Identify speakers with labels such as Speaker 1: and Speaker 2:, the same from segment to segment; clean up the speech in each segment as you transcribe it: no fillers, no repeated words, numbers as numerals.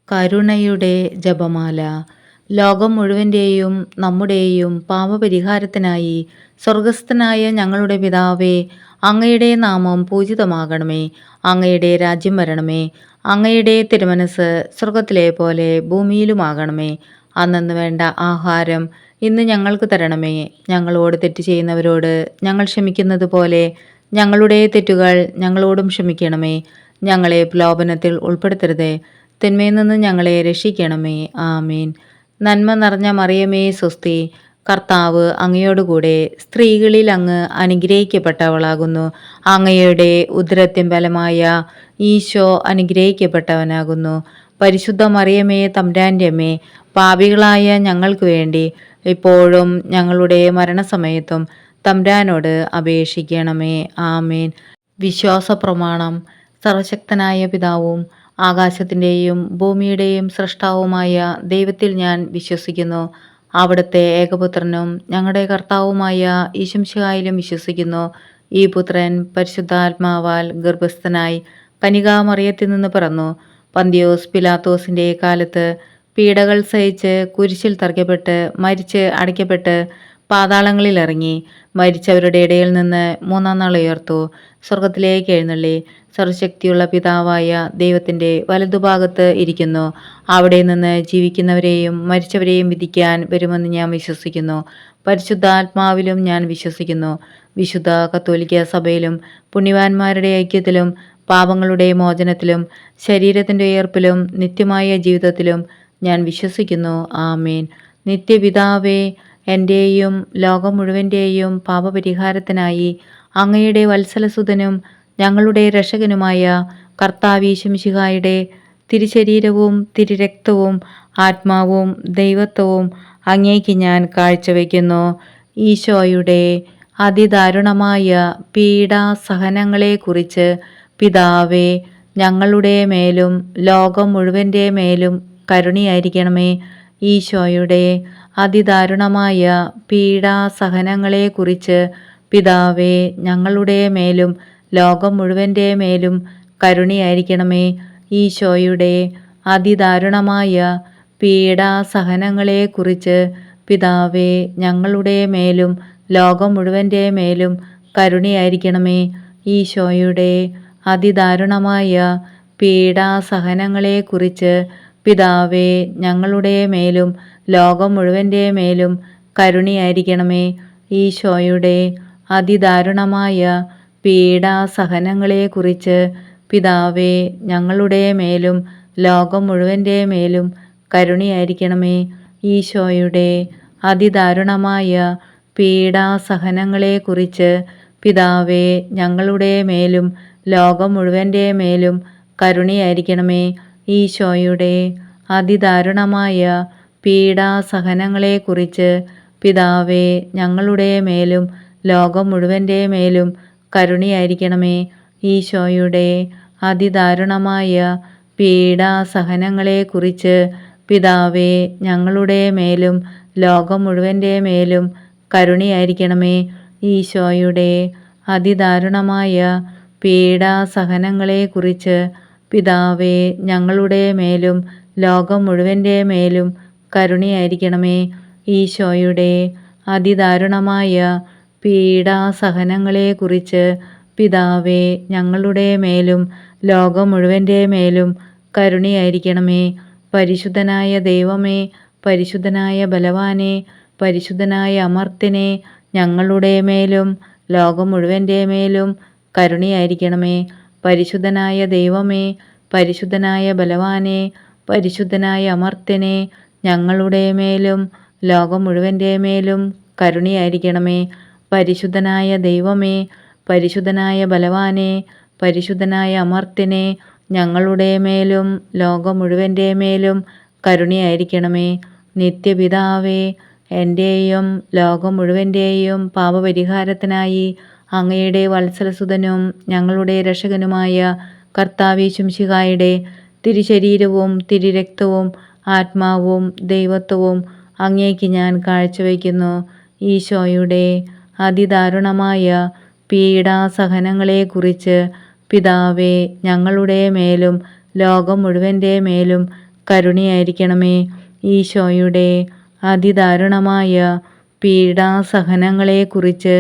Speaker 1: കരുണയുടെ ജപമാല. ലോകം മുഴുവൻ്റെയും നമ്മുടെയും പാപപരിഹാരത്തിനായി സ്വർഗസ്ഥനായ ഞങ്ങളുടെ പിതാവേ, അങ്ങയുടെ നാമം പൂജിതമാകണമേ. അങ്ങയുടെ രാജ്യം വരണമേ. അങ്ങയുടെ തിരുമനസ് സ്വർഗത്തിലെ പോലെ ഭൂമിയിലുമാകണമേ. അന്നന്ന് വേണ്ട ആഹാരം ഇന്ന് ഞങ്ങൾക്ക് തരണമേ. ഞങ്ങളോട് തെറ്റ് ചെയ്യുന്നവരോട് ഞങ്ങൾ ക്ഷമിക്കുന്നത് പോലെ ഞങ്ങളുടെ തെറ്റുകൾ ഞങ്ങളോടും ക്ഷമിക്കണമേ. ഞങ്ങളെ പ്രലോഭനത്തിൽ ഉൾപ്പെടുത്തരുതേ, തിന്മയിൽ നിന്ന് ഞങ്ങളെ രക്ഷിക്കണമേ. ആമേൻ. നന്മ നിറഞ്ഞ മറിയമേ സ്വസ്തി, കർത്താവ് അങ്ങയോടുകൂടെ സ്ത്രീകളിൽ അങ്ങ് അനുഗ്രഹിക്കപ്പെട്ടവളാകുന്നു. അങ്ങയുടെ ഉദരത്തിൻ ഫലമായ ഈശോ അനുഗ്രഹിക്കപ്പെട്ടവനാകുന്നു. പരിശുദ്ധ മറിയമേ തമ്പുരാൻ്റെ അമ്മേ, പാപികളായ ഞങ്ങൾക്ക് വേണ്ടി ഇപ്പോഴും ഞങ്ങളുടെ മരണസമയത്തും തമ്പുരാനോട് അപേക്ഷിക്കണമേ. ആമേൻ. വിശ്വാസ പ്രമാണം. സർവശക്തനായ പിതാവും ആകാശത്തിൻ്റെയും ഭൂമിയുടെയും സൃഷ്ടാവുമായ ദൈവത്തിൽ ഞാൻ വിശ്വസിക്കുന്നു. അവിടുത്തെ ഏകപുത്രനും ഞങ്ങളുടെ കർത്താവുമായ ഈശംശിഹായിലും വിശ്വസിക്കുന്നു. ഈ പുത്രൻ പരിശുദ്ധാത്മാവാൽ ഗർഭസ്ഥനായി കനികാമറിയത്തിൽ നിന്ന് പിറന്നു. പന്തിയോസ് പിലാത്തോസിൻ്റെ കാലത്ത് പീഡകൾ സഹിച്ച് കുരിശിൽ തറയ്ക്കപ്പെട്ട് മരിച്ച് അടയ്ക്കപ്പെട്ട് പാതാളങ്ങളിൽ ഇറങ്ങി. മരിച്ചവരുടെ ഇടയിൽ നിന്ന് മൂന്നാം നാൾ ഉയർത്തു. സ്വർഗത്തിലേക്ക് എഴുന്നള്ളി സർവശക്തിയുള്ള പിതാവായ ദൈവത്തിൻ്റെ വലതുഭാഗത്ത് ഇരിക്കുന്നു. അവിടെ നിന്ന് ജീവിക്കുന്നവരെയും മരിച്ചവരെയും വിധിക്കാൻ വരുമെന്ന് ഞാൻ വിശ്വസിക്കുന്നു. പരിശുദ്ധാത്മാവിലും ഞാൻ വിശ്വസിക്കുന്നു. വിശുദ്ധ കത്തോലിക്ക സഭയിലും പുണ്യവാന്മാരുടെ ഐക്യത്തിലും പാപങ്ങളുടെ മോചനത്തിലും ശരീരത്തിൻ്റെ ഉയർപ്പിലും നിത്യമായ ജീവിതത്തിലും ഞാൻ വിശ്വസിക്കുന്നു. ആമേൻ. നിത്യപിതാവേ, എൻ്റെയും ലോകം മുഴുവൻ്റെയും പാപപരിഹാരത്തിനായി അങ്ങയുടെ വത്സലസുതനും ഞങ്ങളുടെ രക്ഷകനുമായ കർത്താവീശംശിഹായുടെ തിരുശരീരവും തിരുരക്തവും ആത്മാവും ദൈവത്വവും അങ്ങേക്ക് ഞാൻ കാഴ്ചവെക്കുന്നു. ഈശോയുടെ അതിദാരുണമായ പീഡാസഹനങ്ങളെക്കുറിച്ച് പിതാവേ, ഞങ്ങളുടെ മേലും ലോകം മുഴുവൻ്റെ മേലും കരുണയായിരിക്കണമേ. ഈശോയുടെ അതിദാരുണമായ പീഡാസഹനങ്ങളെക്കുറിച്ച് പിതാവേ, ഞങ്ങളുടെ മേലും ലോകം മുഴുവൻ്റെ മേലും കരുണയായിരിക്കണമേ. ഈശോയുടെ അതിദാരുണമായ പീഡാസഹനങ്ങളെക്കുറിച്ച് പിതാവേ, ഞങ്ങളുടെ മേലും ലോകം മുഴുവൻ്റെ മേലും കരുണയായിരിക്കണമേ. ഈശോയുടെ അതിദാരുണമായ പീഡാസഹനങ്ങളെക്കുറിച്ച് പിതാവേ, ഞങ്ങളുടെ മേലും ലോകം മുഴുവൻ്റെ മേലും കരുണയായിരിക്കണമേ. ഈശോയുടെ അതിദാരുണമായ പീഡാസഹനങ്ങളെക്കുറിച്ച് പിതാവേ, ഞങ്ങളുടെ മേലും ലോകം മുഴുവൻ്റെ മേലും കരുണയായിരിക്കണമേ. ഈശോയുടെ അതിദാരുണമായ പീഡാസഹനങ്ങളെക്കുറിച്ച് പിതാവേ, ഞങ്ങളുടെ മേലും ലോകം മുഴുവൻ്റെ മേലും കരുണയായിരിക്കണമേ. ഈശോയുടെ അതിദാരുണമായ പീഡാസഹനങ്ങളെക്കുറിച്ച് പിതാവേ, ഞങ്ങളുടെ മേലും ലോകം മുഴുവൻ്റെ മേലും കരുണയായിരിക്കണമേ. ഈശോയുടെ അതിദാരുണമായ പീഡാസഹനങ്ങളെക്കുറിച്ച് പിതാവേ, ഞങ്ങളുടെ മേലും ലോകം മുഴുവൻ്റെ മേലും കരുണയായിരിക്കണമേ. ഈശോയുടെ അതിദാരുണമായ പീഡാസഹനങ്ങളെക്കുറിച്ച് പിതാവേ, ഞങ്ങളുടെ മേലും ലോകം മുഴുവൻ്റെ മേലും കരുണയായിരിക്കണമേ. ഈശോയുടെ അതിദാരുണമായ പീഡാസഹനങ്ങളെക്കുറിച്ച് പിതാവേ, ഞങ്ങളുടെ മേലും ലോകം മുഴുവൻ്റെ മേലും കരുണയായിരിക്കണമേ. പരിശുദ്ധനായ ദൈവമേ, പരിശുദ്ധനായ ബലവാനെ, പരിശുദ്ധനായ അമർത്യനെ, ഞങ്ങളുടെ മേലും ലോകം മുഴുവൻ്റെ മേലും കരുണയായിരിക്കണമേ. പരിശുദ്ധനായ ദൈവമേ, പരിശുദ്ധനായ ബലവാനെ, പരിശുദ്ധനായ അമർത്യനെ, ഞങ്ങളുടെ മേലും ലോകം മുഴുവൻ്റെ മേലും കരുണയായിരിക്കണമേ. പരിശുദ്ധനായ ദൈവമേ, പരിശുദ്ധനായ ബലവാനെ, പരിശുദ്ധനായ അമർത്യനെ, ഞങ്ങളുടെ മേലും ലോകം മുഴുവൻ്റെ മേലും കരുണയായിരിക്കണമേ. നിത്യപിതാവേ, എൻ്റെയും ലോകം മുഴുവൻ്റെയും പാപപരിഹാരത്തിനായി അങ്ങയുടെ വത്സലസുതനും ഞങ്ങളുടെ രക്ഷകനുമായ കർത്താവീശംശിഹായുടെ തിരുശരീരവും തിരുരക്തവും ആത്മാവും ദൈവത്വവും അങ്ങേക്ക് ഞാൻ കാഴ്ചവെക്കുന്നു. ഈശോയുടെ അതിദാരുണമായ പീഡാസഹനങ്ങളെക്കുറിച്ച് പിതാവേ, ഞങ്ങളുടെ മേലും ലോകം മുഴുവൻ്റെ മേലും കരുണയായിരിക്കണമേ. ഈശോയുടെ അതിദാരുണമായ പീഡാസഹനങ്ങളെക്കുറിച്ച്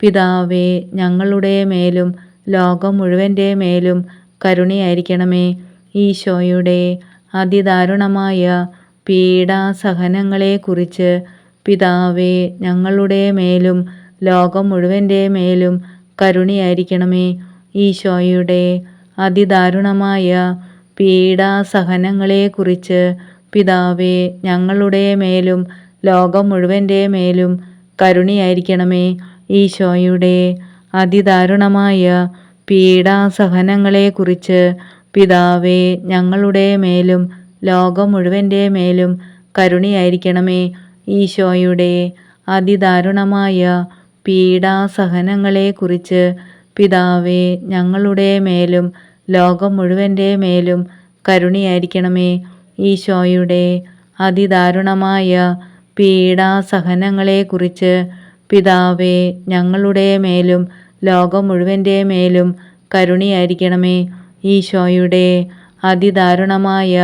Speaker 1: പിതാവേ ഞങ്ങളുടെ മേലും ലോകം മുഴുവൻ്റെ മേലും കരുണയായിരിക്കണമേ. ഈശോയുടെ അതിദാരുണമായ പീഡാസഹനങ്ങളെക്കുറിച്ച് പിതാവേ ഞങ്ങളുടെ മേലും ലോകം മുഴുവൻ്റെ മേലും കരുണയായിരിക്കണമേ. ഈശോയുടെ അതിദാരുണമായ പീഡാസഹനങ്ങളെക്കുറിച്ച് പിതാവേ ഞങ്ങളുടെ മേലും ലോകം മുഴുവൻ്റെ മേലും കരുണയായിരിക്കണമേ. ഈശോയുടെ അതിദാരുണമായ പീഡാസഹനങ്ങളെക്കുറിച്ച് പിതാവേ ഞങ്ങളുടെ മേലും ലോകം മുഴുവൻ്റെ മേലും കരുണയായിരിക്കണമേ. ഈശോയുടെ അതിദാരുണമായ പീഡാസഹനങ്ങളെക്കുറിച്ച് പിതാവേ ഞങ്ങളുടെ മേലും ലോകം മുഴുവൻ്റെ മേലും കരുണയായിരിക്കണമേ. ഈശോയുടെ അതിദാരുണമായ പീഡാസഹനങ്ങളെക്കുറിച്ച് പിതാവേ ഞങ്ങളുടെ മേലും ലോകം മുഴുവൻ്റെ മേലും കരുണയായിരിക്കണമേ. ഈശോയുടെ അതിദാരുണമായ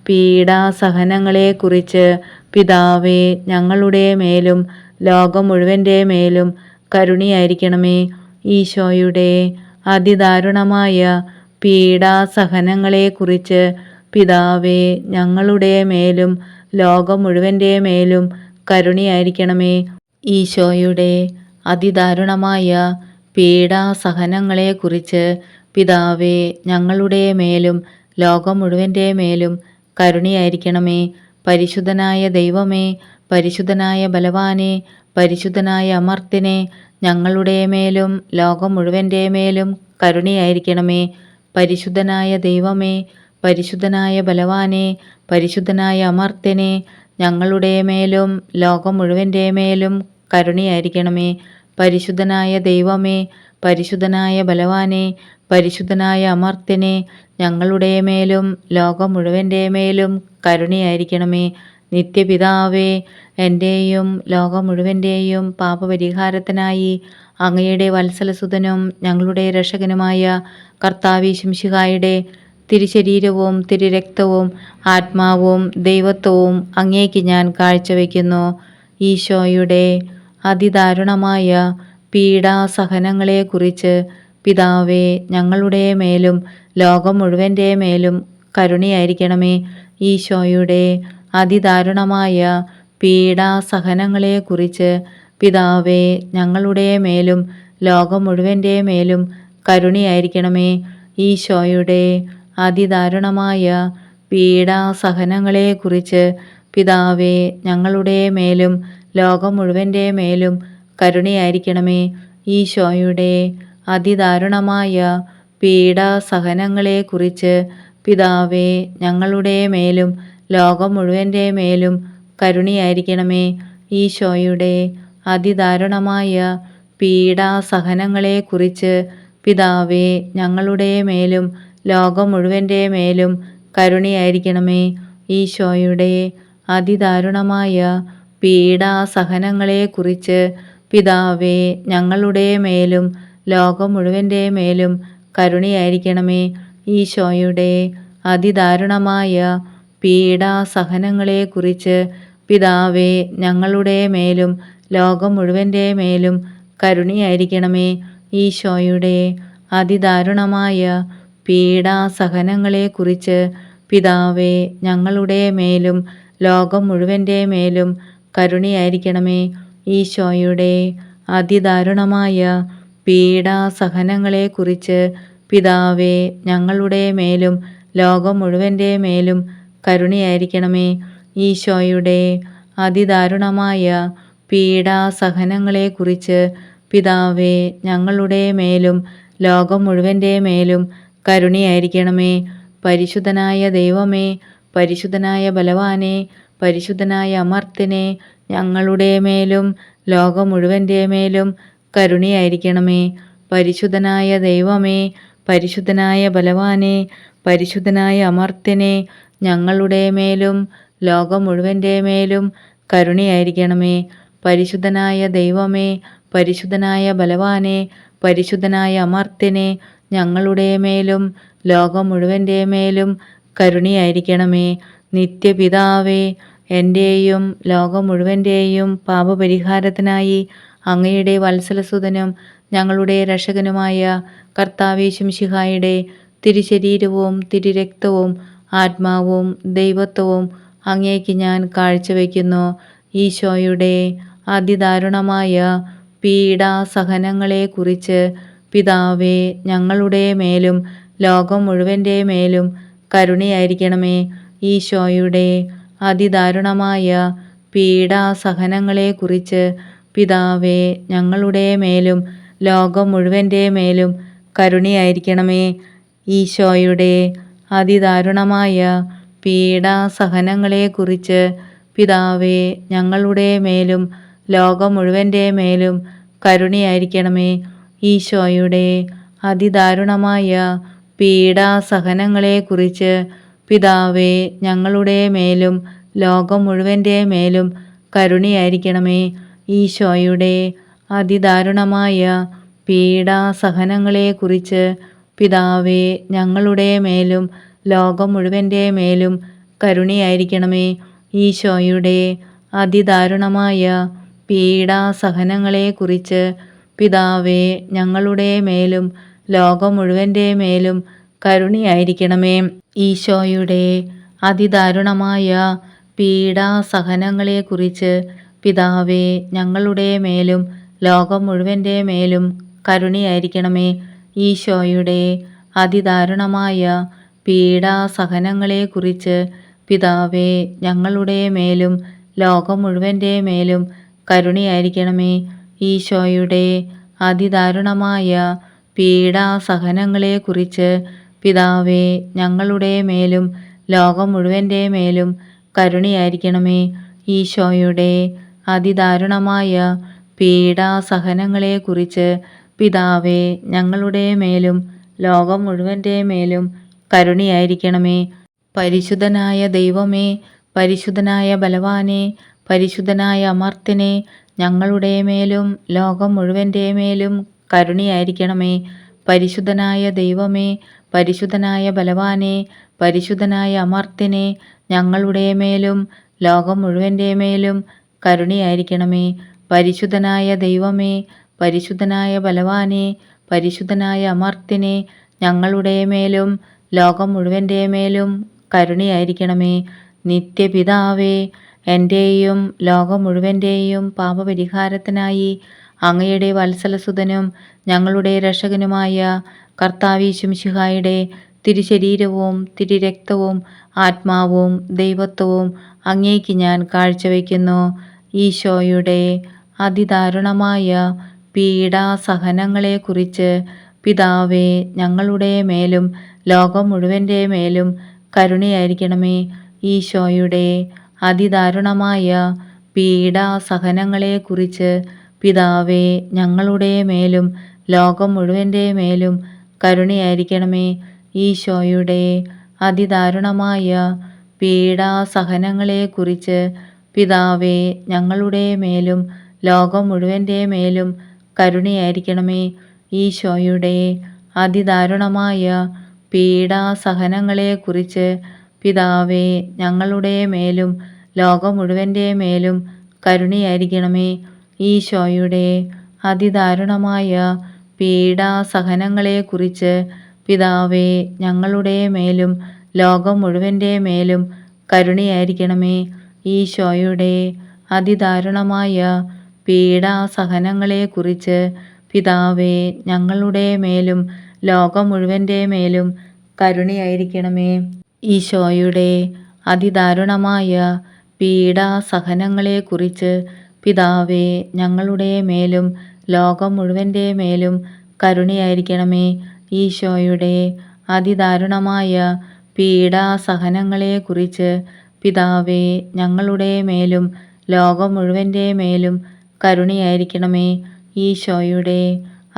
Speaker 1: പീഡാസഹനങ്ങളെക്കുറിച്ച് പിതാവേ ഞങ്ങളുടെ മേലും ലോകം മുഴുവൻ്റെ മേലും കരുണയായിരിക്കണമേ. ഈശോയുടെ അതിദാരുണമായ പീഡാസഹനങ്ങളെക്കുറിച്ച് പിതാവേ ഞങ്ങളുടെ മേലും ലോകം മുഴുവൻ്റെ മേലും കരുണയായിരിക്കണമേ. ഈശോയുടെ അതിദാരുണമായ പീഡാസഹനങ്ങളെക്കുറിച്ച് പിതാവേ ഞങ്ങളുടെ മേലും ലോകം മുഴുവൻ്റെ മേലും കരുണയായിരിക്കണമേ. പരിശുദ്ധനായ ദൈവമേ, പരിശുദ്ധനായ ബലവാനെ, പരിശുദ്ധനായ അമർത്തിനെ, ഞങ്ങളുടെ മേലും ലോകം മുഴുവൻ്റെ മേലും കരുണയായിരിക്കണമേ. പരിശുദ്ധനായ ദൈവമേ, പരിശുദ്ധനായ ബലവാനെ, പരിശുദ്ധനായ അമർത്തിനെ, ഞങ്ങളുടെ മേലും ലോകം മുഴുവൻ്റെ മേലും കരുണയായിരിക്കണമേ. പരിശുദ്ധനായ ദൈവമേ, പരിശുദ്ധനായ ബലവാനെ, പരിശുദ്ധനായ അമർത്തിനെ, ഞങ്ങളുടെ മേലും ലോകം മുഴുവൻ്റെ മേലും കരുണയായിരിക്കണമേ. നിത്യപിതാവേ, എൻ്റെയും ലോകം മുഴുവൻ്റെയും പാപപരിഹാരത്തിനായി അങ്ങയുടെ വത്സലസുതനും ഞങ്ങളുടെ രക്ഷകനുമായ കർത്താവീശുമിശിഹായുടെ തിരുശരീരവും തിരുരക്തവും ആത്മാവും ദൈവത്വവും അങ്ങേക്ക് ഞാൻ കാഴ്ചവെക്കുന്നു. ഈശോയുടെ അതിദാരുണമായ പീഡാസഹനങ്ങളെക്കുറിച്ച് പിതാവേ ഞങ്ങളുടെ മേലും ലോകം മുഴുവൻ്റെ മേലും കരുണയായിരിക്കണമേ. ഈശോയുടെ അതിദാരുണമായ പീഡാസഹനങ്ങളെക്കുറിച്ച് പിതാവേ ഞങ്ങളുടെ മേലും ലോകം മുഴുവൻ്റെ മേലും കരുണയായിരിക്കണമേ. ഈശോയുടെ അതിദാരുണമായ പീഡാസഹനങ്ങളെക്കുറിച്ച് പിതാവേ ഞങ്ങളുടെ മേലും ലോകം മുഴുവൻ്റെ മേലും കരുണയായിരിക്കണമേ. ഈശോയുടെ അതിദാരുണമായ പീഡാസഹനങ്ങളെക്കുറിച്ച് പിതാവേ ഞങ്ങളുടെ മേലും ലോകം മുഴുവൻ്റെ മേലും കരുണയായിരിക്കണമേ. ഈശോയുടെ അതിദാരുണമായ പീഡാസഹനങ്ങളെക്കുറിച്ച് പിതാവേ ഞങ്ങളുടെ മേലും ലോകം മുഴുവൻ്റെ മേലും കരുണയായിരിക്കണമേ. ഈശോയുടെ അതിദാരുണമായ പീഡാസഹനങ്ങളെക്കുറിച്ച് പിതാവേ ഞങ്ങളുടെ മേലും ലോകം മുഴുവൻ്റെ മേലും കരുണയായിരിക്കണമേ. ഈശോയുടെ അതിദാരുണമായ പീഡാസഹനങ്ങളെക്കുറിച്ച് പിതാവേ ഞങ്ങളുടെ മേലും ലോകം മുഴുവൻ്റെ മേലും കരുണയായിരിക്കണമേ. ഈശോയുടെ അതിദാരുണമായ പീഡാസഹനങ്ങളെക്കുറിച്ച് പിതാവേ ഞങ്ങളുടെ മേലും ലോകം മുഴുവൻ്റെ മേലും കരുണയായിരിക്കണമേ. ഈശോയുടെ അതിദാരുണമായ പീഡാസഹനങ്ങളെക്കുറിച്ച് പിതാവേ ഞങ്ങളുടെ മേലും ലോകം മുഴുവൻ്റെ മേലും കരുണയായിരിക്കണമേ. ഈശോയുടെ അതിദാരുണമായ പീഡാസഹനങ്ങളെക്കുറിച്ച് പിതാവേ ഞങ്ങളുടെ മേലും ലോകം മുഴുവൻ്റെ മേലും കരുണയായിരിക്കണമേ. പരിശുദ്ധനായ ദൈവമേ, പരിശുദ്ധനായ ബലവാനെ, പരിശുദ്ധനായ അമർത്തിനെ, ഞങ്ങളുടെ മേലും ലോകം മുഴുവൻ്റെ മേലും കരുണയായിരിക്കണമേ. പരിശുദ്ധനായ ദൈവമേ, പരിശുദ്ധനായ ബലവാനെ, പരിശുദ്ധനായ അമർത്തിനെ, ഞങ്ങളുടെ മേലും ലോകം മുഴുവൻ്റെ മേലും കരുണയായിരിക്കണമേ. പരിശുദ്ധനായ ദൈവമേ, പരിശുദ്ധനായ ബലവാനെ, പരിശുദ്ധനായ അമർത്തിനെ, ഞങ്ങളുടെ മേലും ലോകം മുഴുവൻ്റെ മേലും കരുണയായിരിക്കണമേ. നിത്യപിതാവേ, എൻ്റെയും ലോകം മുഴുവൻ്റെയും പാപപരിഹാരത്തിനായി അങ്ങയുടെ വത്സലസുതനും ഞങ്ങളുടെ രക്ഷകനുമായ കർത്താവേശുമിശിഹായുടെ തിരുശരീരവും തിരുരക്തവും ആത്മാവും ദൈവത്വവും അങ്ങേക്ക് ഞാൻ കാഴ്ചവെക്കുന്നു. ഈശോയുടെ അതിദാരുണമായ പീഡാസഹനങ്ങളെക്കുറിച്ച് പിതാവേ, ഞങ്ങളുടെ മേലും ലോകം മുഴുവൻ്റെ മേലും കരുണയായിരിക്കണമേ. ഈശോയുടെ അതിദാരുണമായ പീഡാസഹനങ്ങളെക്കുറിച്ച് പിതാവേ, ഞങ്ങളുടെ മേലും ലോകം മുഴുവൻ്റെ മേലും കരുണയായിരിക്കണമേ. ഈശോയുടെ അതിദാരുണമായ പീഡാസഹനങ്ങളെക്കുറിച്ച് പിതാവേ, ഞങ്ങളുടെ മേലും ലോകം മുഴുവൻ്റെ മേലും കരുണയായിരിക്കണമേ. ഈശോയുടെ അതിദാരുണമായ പീഡാസഹനങ്ങളെക്കുറിച്ച് പിതാവേ, ഞങ്ങളുടെ മേലും ലോകം മുഴുവൻ്റെ മേലും കരുണയായിരിക്കണമേ. ഈശോയുടെ അതിദാരുണമായ പീഡാസഹനങ്ങളെക്കുറിച്ച് പിതാവേ, ഞങ്ങളുടെ മേലും ലോകം മുഴുവൻ്റെ മേലും കരുണയായിരിക്കണമേ. ഈശോയുടെ അതിദാരുണമായ പീഡാസഹനങ്ങളെക്കുറിച്ച് പിതാവേ, ഞങ്ങളുടെ മേലും ലോകം മുഴുവൻ്റെ മേലും കരുണയായിരിക്കണമേ. ഈശോയുടെ അതിദാരുണമായ പീഡാസഹനങ്ങളെക്കുറിച്ച് പിതാവേ, ഞങ്ങളുടെ മേലും ലോകം മുഴുവൻ്റെ മേലും കരുണയായിരിക്കണമേ. ഈശോയുടെ അതിദാരുണമായ പീഡാസഹനങ്ങളെക്കുറിച്ച് പിതാവേ, ഞങ്ങളുടെ മേലും ലോകം മുഴുവൻ്റെ മേലും കരുണയായിരിക്കണമേ. ഈശോയുടെ അതിദാരുണമായ പീഡാസഹനങ്ങളെക്കുറിച്ച് പിതാവേ, ഞങ്ങളുടെ മേലും ലോകം മുഴുവൻ്റെ മേലും കരുണയായിരിക്കണമേ. ഈശോയുടെ അതിദാരുണമായ പീഡാസഹനങ്ങളെക്കുറിച്ച് പിതാവേ, ഞങ്ങളുടെ മേലും ലോകം മുഴുവൻ്റെ മേലും കരുണയായിരിക്കണമേ. പരിശുദ്ധനായ ദൈവമേ, പരിശുദ്ധനായ ബലവാനെ, പരിശുദ്ധനായ അമർത്യനെ, ഞങ്ങളുടെ മേലും ലോകം മുഴുവൻ്റെ മേലും കരുണയായിരിക്കണമേ. പരിശുദ്ധനായ ദൈവമേ, പരിശുദ്ധനായ ബലവാനെ, പരിശുദ്ധനായ അമർത്യനെ, ഞങ്ങളുടെ മേലും ലോകം മുഴുവൻ്റെ മേലും കരുണയായിരിക്കണമേ. പരിശുദ്ധനായ ദൈവമേ, പരിശുദ്ധനായ ബലവാനെ, പരിശുദ്ധനായ അമർത്യനെ, ഞങ്ങളുടെ മേലും ലോകം മുഴുവൻ്റെ മേലും കരുണയായിരിക്കണമേ. നിത്യപിതാവേ, എൻ്റെയും ലോകം മുഴുവൻ്റെയും പാപപരിഹാരത്തിനായി അങ്ങയുടെ വത്സലസുതനും ഞങ്ങളുടെ രക്ഷകനുമായ കർത്താവേശുമിശിഹായുടെ തിരുശരീരവും തിരുരക്തവും ആത്മാവും ദൈവത്വവും അങ്ങേക്ക് ഞാൻ കാഴ്ചവെക്കുന്നു. ഈശോയുടെ അതിദാരുണമായ പീഡാസഹനങ്ങളെക്കുറിച്ച് പിതാവേ, ഞങ്ങളുടെ മേലും ലോകം മുഴുവൻ്റെ മേലും കരുണയായിരിക്കണമേ. ഈശോയുടെ അതിദാരുണമായ പീഡാസഹനങ്ങളെക്കുറിച്ച് പിതാവേ, ഞങ്ങളുടെ മേലും ലോകം മുഴുവൻ്റെ മേലും കരുണയായിരിക്കണമേ. ഈശോയുടെ അതിദാരുണമായ പീഡാസഹനങ്ങളെക്കുറിച്ച് പിതാവേ, ഞങ്ങളുടെ മേലും ലോകം മുഴുവൻ്റെ മേലും കരുണയായിരിക്കണമേ. ഈശോയുടെ അതിദാരുണമായ പീഡാസഹനങ്ങളെക്കുറിച്ച് പിതാവേ, ഞങ്ങളുടെ മേലും ലോകം മുഴുവൻ്റെ മേലും കരുണയായിരിക്കണമേ. ഈശോയുടെ അതിദാരുണമായ പീഡാസഹനങ്ങളെക്കുറിച്ച് പിതാവേ, ഞങ്ങളുടെ മേലും ലോകം മുഴുവൻ്റെ മേലും കരുണയായിരിക്കണമേ. ഈശോയുടെ അതിദാരുണമായ പീഡാസഹനങ്ങളെക്കുറിച്ച് പിതാവേ, ഞങ്ങളുടെ മേലും ലോകം മുഴുവൻ്റെ മേലും കരുണയായിരിക്കണമേ. ഈശോയുടെ അതിദാരുണമായ പീഡാസഹനങ്ങളെക്കുറിച്ച് പിതാവേ, ഞങ്ങളുടെ മേലും ലോകം മുഴുവൻ്റെ മേലും കരുണയായിരിക്കണമേ. ഈശോയുടെ അതിദാരുണമായ പീഡാസഹനങ്ങളെക്കുറിച്ച് പിതാവേ, ഞങ്ങളുടെ മേലും ലോകം മുഴുവൻ്റെ മേലും കരുണയായിരിക്കണമേ. ഈശോയുടെ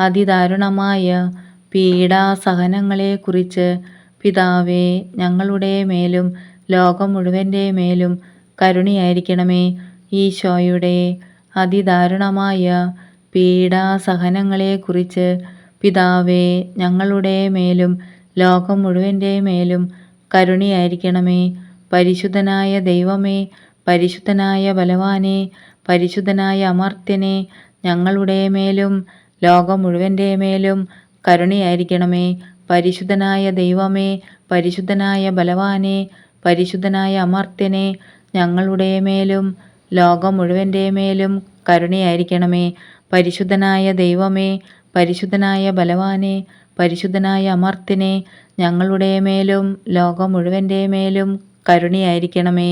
Speaker 1: അതിദാരുണമായ പീഡാസഹനങ്ങളെക്കുറിച്ച് പിതാവേ, ഞങ്ങളുടെ മേലും ലോകം മുഴുവൻ്റെ മേലും കരുണയായിരിക്കണമേ. ഈശോയുടെ അതിദാരുണമായ പീഡാസഹനങ്ങളെക്കുറിച്ച് പിതാവേ, ഞങ്ങളുടെ മേലും ലോകം മുഴുവൻ്റെ മേലും കരുണയായിരിക്കണമേ. പരിശുദ്ധനായ ദൈവമേ, പരിശുദ്ധനായ ബലവാനെ, പരിശുദ്ധനായ അമർത്യനെ, ഞങ്ങളുടെ മേലും ലോകം മുഴുവൻ്റെ മേലും കരുണയായിരിക്കണമേ. പരിശുദ്ധനായ ദൈവമേ, പരിശുദ്ധനായ ബലവാനെ, പരിശുദ്ധനായ അമർത്യനെ, ഞങ്ങളുടെ മേലും ലോകം മുഴുവൻ്റെ മേലും കരുണയായിരിക്കണമേ. പരിശുദ്ധനായ ദൈവമേ, പരിശുദ്ധനായ ബലവാനെ, പരിശുദ്ധനായ അമർത്യനെ, ഞങ്ങളുടെ മേലും ലോകം മുഴുവൻ്റെ മേലും കരുണയായിരിക്കണമേ.